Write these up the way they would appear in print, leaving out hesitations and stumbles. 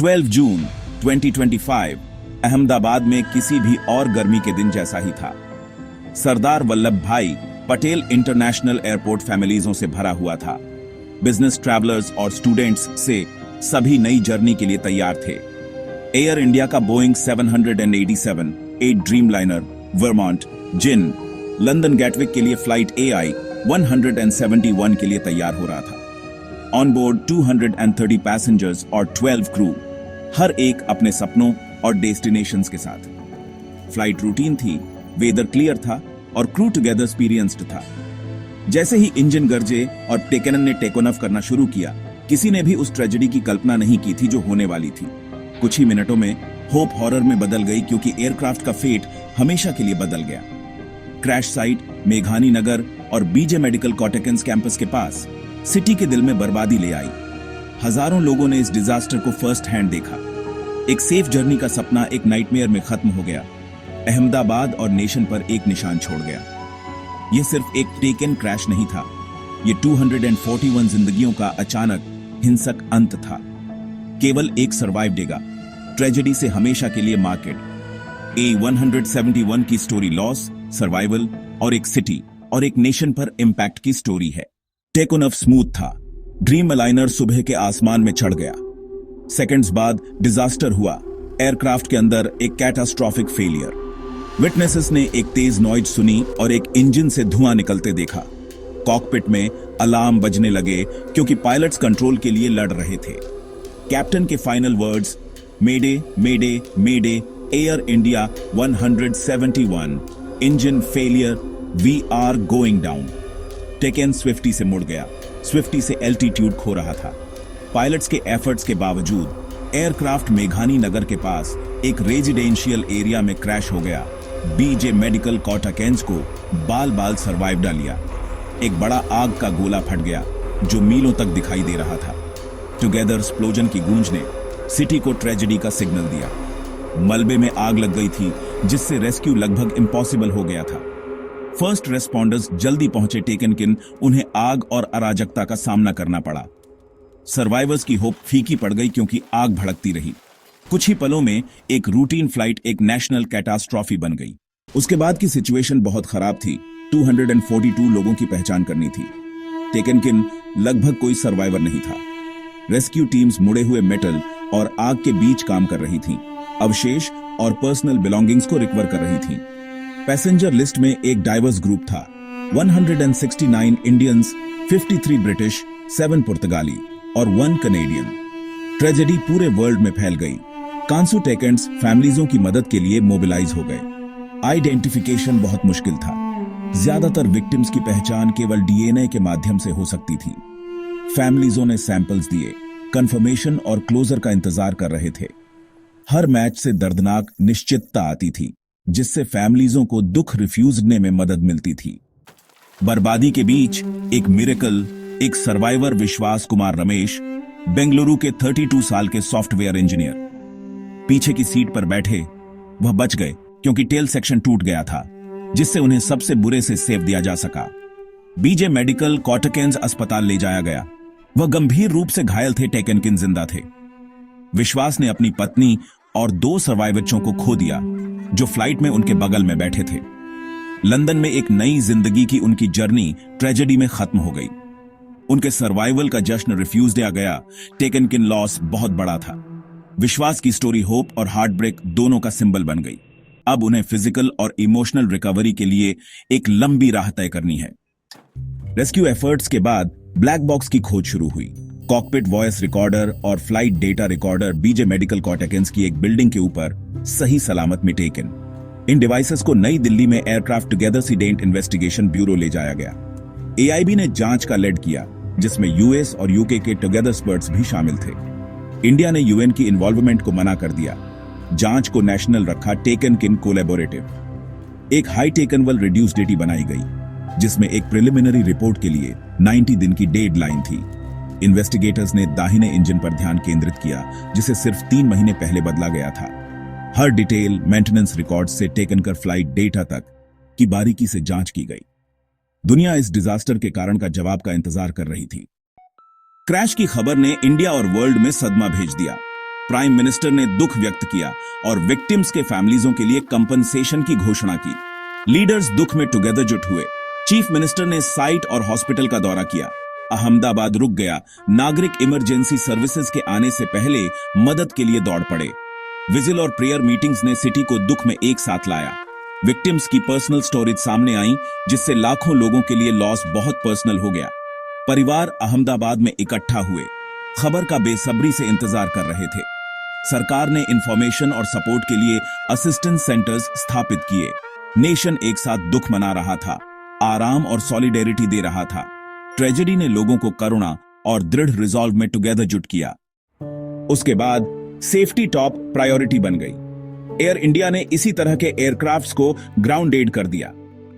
12 जून 2025 अहमदाबाद में किसी भी और गर्मी के दिन जैसा ही था। सरदार वल्लभ भाई पटेल इंटरनेशनल एयरपोर्ट फैमिलीजों से भरा हुआ था। बिजनेस ट्रैवलर्स और स्टूडेंट्स से सभी नई जर्नी के लिए तैयार थे। एयर इंडिया का बोइंग 787 8 ड्रीमलाइनर वर्मॉन्ट जिन लंदन गैटविक के लिए फ्लाइट AI 171 के लिए तैयार हो रहा था। ऑन बोर्ड 230 पैसेंजर्स और 12 क्रू, हर एक अपने सपनों और डेस्टिनेशंस के साथ। फ्लाइट रूटीन थी, वेदर क्लियर था और क्रू टुगेदर एक्सपीरियंस्ड था। जैसे ही इंजन गरजे और टेकन ने टेक ऑफ करना शुरू किया, किसी ने भी उस ट्रेजेडी की कल्पना नहीं की थी जो होने वाली थी। कुछ ही मिनटों में होप हॉरर में बदल गई, क्योंकि एयरक्राफ्ट का फेट हमेशा के लिए बदल गया। क्रैश साइट मेघानी नगर और बीजे मेडिकल कॉटेकेंस कैंपस के पास सिटी के दिल में बर्बादी ले आई। हजारों लोगों ने इस डिजास्टर को फर्स्ट हैंड देखा। एक सेफ जर्नी का सपना एक नाइटमेयर में खत्म हो गया। अहमदाबाद और नेशन पर एक निशान छोड़ गया। यह सिर्फ एक टेकन क्रैश नहीं था, यह 241 जिंदगियों का अचानक हिंसक अंत था। केवल एक सर्वाइव देगा, ट्रेजेडी से हमेशा के लिए मार्केट। A171 की स्टोरी लॉस, सर्वाइवल और एक सिटी और एक नेशन पर इंपैक्ट की स्टोरी है। टेक ऑफ स्मूथ था। ड्रीम लाइनर सुबह के आसमान में चढ़ गया। सेकंड्स बाद डिजास्टर हुआ। एयरक्राफ्ट के अंदर एक कैटास्ट्रॉफिक फेलियर। विटनेसेस ने एक तेज नॉइज सुनी और एक इंजन से धुआं निकलते देखा। कॉकपिट में अलार्म बजने लगे, क्योंकि पायलट्स कंट्रोल के लिए लड़ रहे थे। कैप्टन के final words, mayday mayday mayday, Air India 171, engine failure, we are going down. टेकन स्विफ्टी से मुड़ गया। स्विफ्टी से एल्टीट्यूड खो रहा था। पायलट्स के एफर्ट्स के बावजूद एयरक्राफ्ट मेघानी नगर के पास एक रेजिडेंशियल एरिया में क्रैश हो गया। बीजे मेडिकल कॉटेकेंस को बाल बाल सर्वाइव डालिया। एक बड़ा आग का गोला फट गया जो मीलों तक दिखाई दे रहा था। टुगेदर एक्सप्लोजन की गूंज ने सिटी को ट्रेजेडी का सिग्नल दिया। मलबे में आग लग गई थी, जिससे रेस्क्यू लगभग इम्पॉसिबल हो गया था। फर्स्ट रेस्पॉन्डर्स जल्दी पहुंचे, टेकन उन्हें आग और अराजकता का सामना करना पड़ा। सर्वाइवर्स की होप फीकी पड़ गई, क्योंकि आग भड़कती रही। कुछ ही पलों में एक रूटीन फ्लाइट एक नेशनल कैटास्ट्रॉफी बन गई। उसके बाद की सिचुएशन बहुत खराब थी। 242 लोगों की पहचान करनी थी। टेकन लगभग कोई सर्वाइवर नहीं था। रेस्क्यू टीम्स मुड़े हुए मेटल और आग के बीच काम कर रही थीं। अवशेष और पर्सनल बिलोंगिंग्स को रिकवर कर रही थीं। पैसेंजर लिस्ट में एक डाइवर्स ग्रुप था। 169 इंडियंस, 53 ब्रिटिश, 7 पुर्तगाली और 1 कनेडियन। ट्रेजेडी पूरे वर्ल्ड में फैल गई। कांसू टेकेंट्स फैमिलीजों की मदद के लिए मोबिलाइज हो गए। आइडेंटिफिकेशन बहुत मुश्किल था। ज्यादातर विक्टिम्स की पहचान केवल DNA के माध्यम से हो सकती थी। फैमिलीजों ने सैंपल्स दिए, कंफर्मेशन और क्लोजर का इंतजार कर रहे थे। हर मैच से दर्दनाक निश्चितता आती थी, जिससे फैमिलीजों को दुख रिफ्यूजने में मदद मिलती थी। बर्बादी के बीच एक मिरेकल, एक सर्वाइवर विश्वास कुमार रमेश, बेंगलुरु के 32 साल के सॉफ्टवेयर इंजीनियर। पीछे की सीट पर बैठे वह बच गए, क्योंकि टेल सेक्शन टूट गया था, जिससे उन्हें सबसे बुरे से सेव दिया जा सका। बीजे मेडिकल कॉटेकेंस अस्पताल ले जाया गया। वह गंभीर रूप से घायल थे, टेकन जिंदा थे। विश्वास ने अपनी पत्नी और 2 सर्वाइवर्सों को खो दिया, जो फ्लाइट में उनके बगल में बैठे थे। लंदन में एक नई जिंदगी की उनकी जर्नी ट्रेजेडी में खत्म हो गई। उनके सर्वाइवल का जश्न रिफ्यूज दिया गया। टेकन लॉस बहुत बड़ा था। विश्वास की स्टोरी होप और हार्ट ब्रेक दोनों का सिंबल बन गई। अब उन्हें फिजिकल और इमोशनल रिकवरी के लिए एक लंबी राह तय करनी है। रेस्क्यू एफर्ट्स के बाद ब्लैक बॉक्स की खोज शुरू हुई। कॉकपिट वॉइस रिकॉर्डर और flight data recorder BJ medical कॉटेकेंस की एक बिल्डिंग के ऊपर सही सलामत में टेकन। इन डिवाइसेस को नई दिल्ली में एयरक्राफ्ट टुगेदर इन्वेस्टिगेशन ब्यूरो ले जाया गया। AIB ने जांच का लेड किया, जिसमें US और UK के टुगेदर एक्सपर्ट्स भी शामिल थे। इंडिया ने UN की इन्वॉल्वमेंट को मना कर दिया। जांच को नेशनल रखा, टेकन कोलैबोरेटिव। एक हाई टेकनवल रिड्यूसडिटी बनाई गई, जिसमें एक प्रिलिमिनरी रिपोर्ट के लिए 90 दिन की डेडलाइन थी। इन्वेस्टिगेटर्स ने दाहिने इंजन पर ध्यान केंद्रित किया, जिसे सिर्फ 3 महीने पहले बदला गया था। हर डिटेल, मेंटेनेंस रिकॉर्ड से टेकन कर फ्लाइट डेटा तक की बारीकी से जांच की गई। दुनिया इस डिजास्टर के कारण का जवाब का इंतजार कर रही थी। क्रैश की खबर ने इंडिया और वर्ल्ड में सदमा भेज दिया। प्राइम मिनिस्टर ने दुख व्यक्त किया और विक्टिम्स के फैमिलीजों के लिए कंपनसेशन की घोषणा की। लीडर्स दुख में टुगेदर जुट हुए। चीफ मिनिस्टर ने साइट और हॉस्पिटल का दौरा किया। अहमदाबाद रुक गया। नागरिक इमरजेंसी सर्विसेज के आने से पहले मदद के लिए दौड़ पड़े। विजिल और प्रेयर मीटिंग्स ने सिटी को दुख में एक साथ लाया। विक्टिम्स की पर्सनल स्टोरीज सामने आई, जिससे लाखों लोगों के लिए लॉस बहुत पर्सनल हो गया। परिवार अहमदाबाद में इकट्ठा हुए, खबर का बेसब्री से इंतजार कर रहे थे। सरकार ने इंफॉर्मेशन और सपोर्ट के लिए असिस्टेंस सेंटर्स स्थापित किए। नेशन एक साथ दुख मना रहा था, आराम और सॉलिडेरिटी दे रहा था। ट्रेजेडी ने लोगों को करुणा और दृढ़ रिजॉल्व में टुगेदर जुट किया। उसके बाद सेफ्टी टॉप प्रायोरिटी बन गई। एयर इंडिया ने इसी तरह के एयरक्राफ्ट्स को ग्राउंडेड कर दिया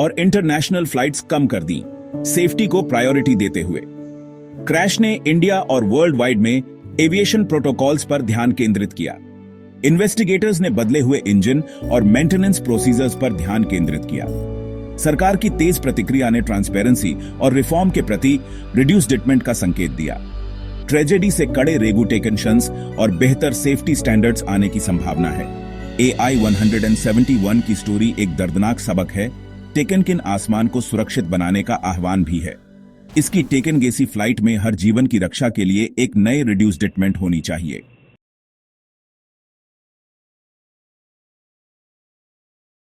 और इंटरनेशनल फ्लाइट्स कम कर दी, सेफ्टी को प्रायोरिटी देते हुए। क्रैश ने इंडिया और वर्ल्ड वाइड में एविएशन प्रोटोकॉल्स पर ध्यान केंद्रित किया। इन्वेस्टिगेटर्स ने बदले हुए इंजन और मेंटेनेंस प्रोसीजर्स पर ध्यान केंद्रित किया। सरकार की तेज प्रतिक्रिया ने ट्रांसपेरेंसी और रिफॉर्म के प्रति रिड्यूस्ड डिटमेंट का संकेत दिया। ट्रेजेडी से कड़े रेगुलेशंस और बेहतर सेफ्टी स्टैंडर्ड्स आने की संभावना है। AI-171 की स्टोरी एक दर्दनाक सबक है। टेकन किन आसमान को सुरक्षित बनाने का आह्वान भी है। इसकी टेकन गेसी फ्लाइट में हर जीवन की रक्षा के लिए एक नए रिड्यूस्ड डिटमेंट होनी चाहिए।